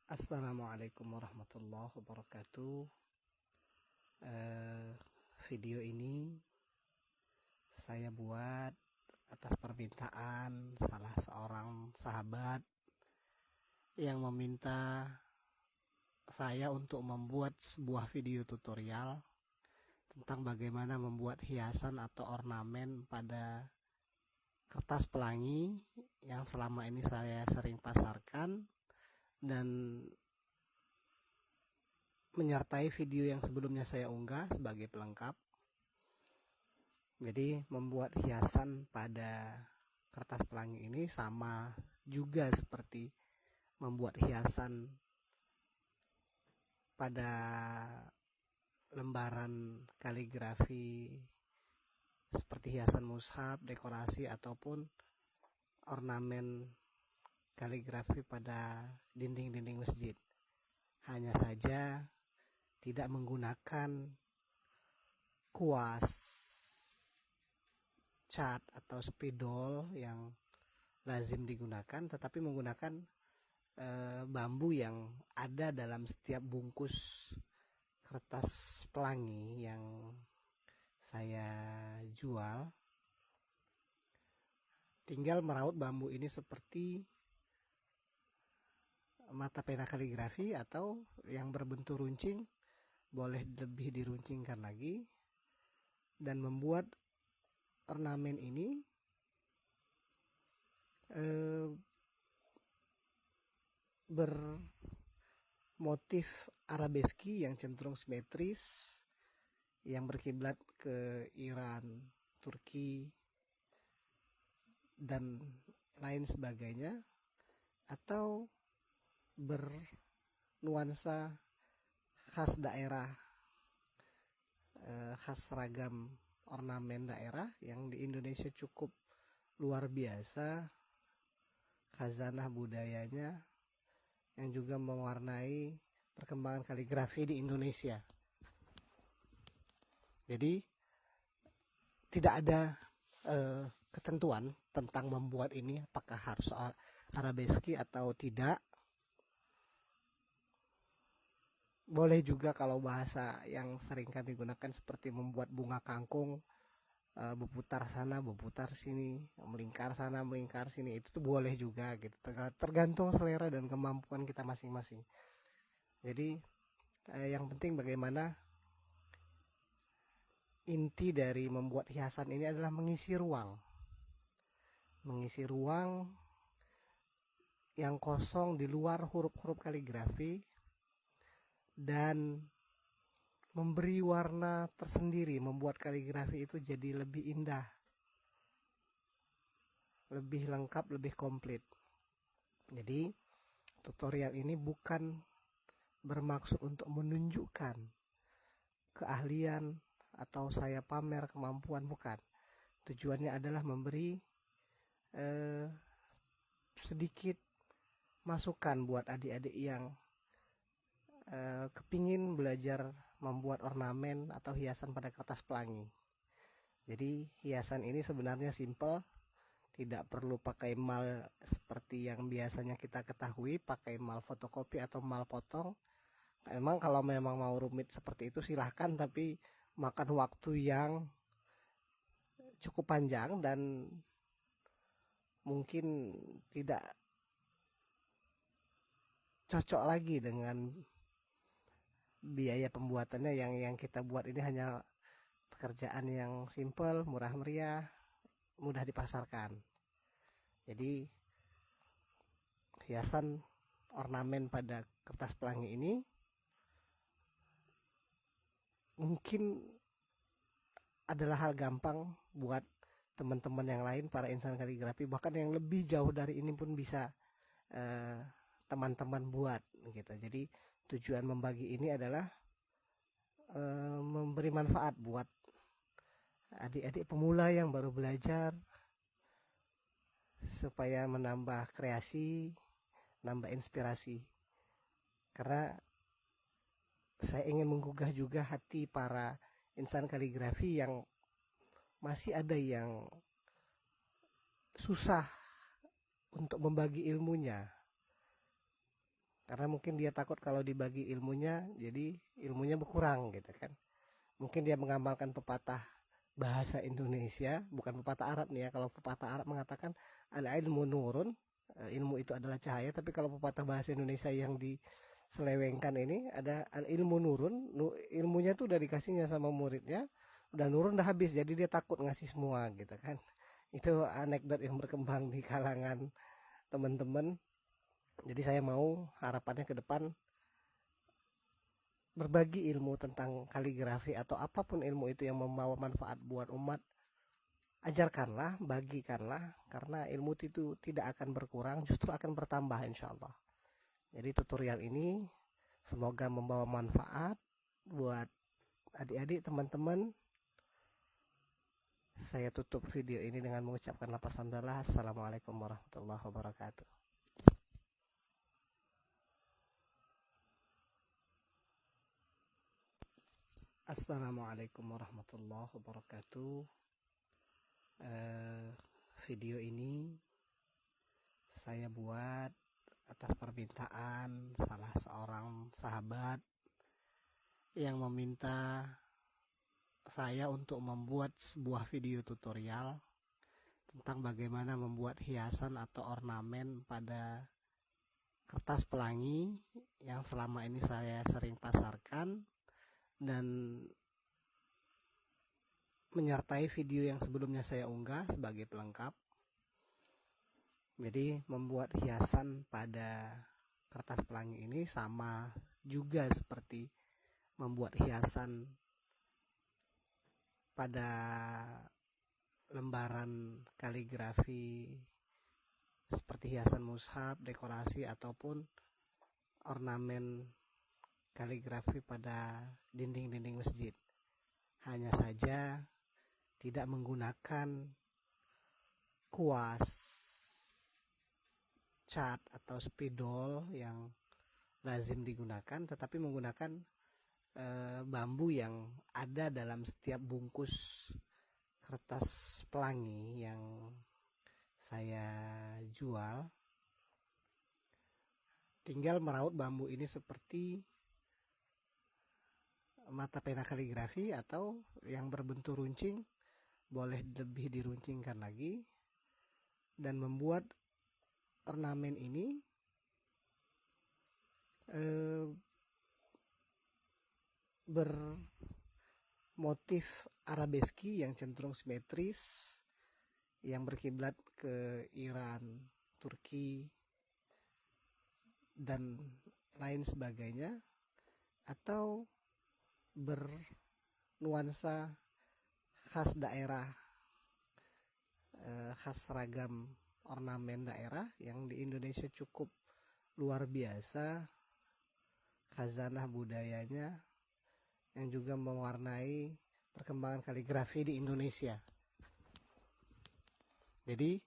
Assalamualaikum warahmatullahi wabarakatuh. Eh, Video ini saya buat atas permintaan salah seorang sahabat yang meminta saya untuk membuat sebuah video tutorial tentang bagaimana membuat hiasan atau ornamen pada kertas pelangi yang selama ini saya sering pasarkan dan menyertai video yang sebelumnya saya unggah sebagai pelengkap. Jadi membuat hiasan pada kertas pelangi ini sama juga seperti membuat hiasan pada lembaran kaligrafi seperti hiasan mushaf, dekorasi ataupun ornamen kaligrafi pada dinding-dinding masjid. Hanya saja tidak menggunakan kuas, cat atau spidol yang lazim digunakan, tetapi menggunakan bambu yang ada dalam setiap bungkus kertas pelangi yang saya jual. Tinggal meraut bambu ini seperti mata pena kaligrafi atau yang berbentuk runcing, boleh lebih diruncingkan lagi, dan membuat ornamen ini bermotif arabeski yang cenderung simetris, yang berkiblat ke Iran, Turki, dan lain sebagainya, atau bernuansa khas daerah, khas ragam ornamen daerah yang di Indonesia cukup luar biasa khazanah budayanya yang juga mewarnai perkembangan kaligrafi di Indonesia. Jadi tidak ada ketentuan tentang membuat ini apakah harus arabeski atau tidak. Boleh juga kalau bahasa yang sering kami gunakan seperti membuat bunga kangkung, berputar sana berputar sini, melingkar sana melingkar sini, itu tuh boleh juga gitu, tergantung selera dan kemampuan kita masing-masing. Jadi yang penting bagaimana inti dari membuat hiasan ini adalah mengisi ruang yang kosong di luar huruf-huruf kaligrafi dan memberi warna tersendiri, membuat kaligrafi itu jadi lebih indah, lebih lengkap, lebih komplit. Jadi tutorial ini bukan bermaksud untuk menunjukkan keahlian atau saya pamer kemampuan, bukan. Tujuannya adalah memberi sedikit masukan buat adik-adik yang kepingin belajar membuat ornamen atau hiasan pada kertas pelangi. Jadi hiasan ini sebenarnya simple, tidak perlu pakai mal seperti yang biasanya kita ketahui, pakai mal fotokopi atau mal potong. Memang kalau memang mau rumit seperti itu silahkan, tapi makan waktu yang cukup panjang dan mungkin tidak cocok lagi dengan biaya pembuatannya. Yang kita buat ini hanya pekerjaan yang simple, murah meriah, mudah dipasarkan. Jadi hiasan ornamen pada kertas pelangi ini mungkin adalah hal gampang buat teman-teman yang lain, para insan kaligrafi, bahkan yang lebih jauh dari ini pun bisa teman-teman buat gitu. Jadi tujuan membagi ini adalah memberi manfaat buat adik-adik pemula yang baru belajar, supaya menambah kreasi, nambah inspirasi. Karena saya ingin menggugah juga hati para insan kaligrafi yang masih ada yang susah untuk membagi ilmunya. karena mungkin dia takut kalau dibagi ilmunya jadi ilmunya berkurang gitu kan. Mungkin dia mengamalkan pepatah bahasa Indonesia, bukan pepatah Arab nih ya. Kalau pepatah Arab mengatakan al ilmu nurun, ilmu itu adalah cahaya, tapi kalau pepatah bahasa Indonesia yang diselewengkan ini ada al ilmu nurun, ilmunya tuh udah dikasihnya sama muridnya, udah nurun udah habis, jadi dia takut ngasih semua gitu kan. Itu anekdot yang berkembang di kalangan teman-teman. Jadi saya mau harapannya ke depan berbagi ilmu tentang kaligrafi atau apapun ilmu itu yang membawa manfaat buat umat, ajarkanlah, bagikanlah, karena ilmu itu tidak akan berkurang, justru akan bertambah insya Allah. Jadi tutorial ini semoga membawa manfaat buat adik-adik, teman-teman. Saya tutup video ini dengan mengucapkan lafaz hamdalah. Assalamualaikum warahmatullahi wabarakatuh. Assalamualaikum warahmatullahi wabarakatuh. Video ini saya buat atas permintaan salah seorang sahabat yang meminta saya untuk membuat sebuah video tutorial tentang bagaimana membuat hiasan atau ornamen pada kertas pelangi yang selama ini saya sering pasarkan dan menyertai video yang sebelumnya saya unggah sebagai pelengkap. Jadi membuat hiasan pada kertas pelangi ini sama juga seperti membuat hiasan pada lembaran kaligrafi seperti hiasan mushaf, dekorasi ataupun ornamen kaligrafi pada dinding-dinding masjid. Hanya saja tidak menggunakan kuas, cat atau spidol yang lazim digunakan, tetapi menggunakan bambu yang ada dalam setiap bungkus kertas pelangi yang saya jual. Tinggal meraut bambu ini seperti mata pena kaligrafi atau yang berbentuk runcing, boleh lebih diruncingkan lagi, dan membuat ornamen ini bermotif arabeski yang cenderung simetris, yang berkiblat ke Iran, Turki, dan lain sebagainya, atau bernuansa khas daerah, khas ragam ornamen daerah yang di Indonesia cukup luar biasa khazanah budayanya yang juga mewarnai perkembangan kaligrafi di Indonesia. Jadi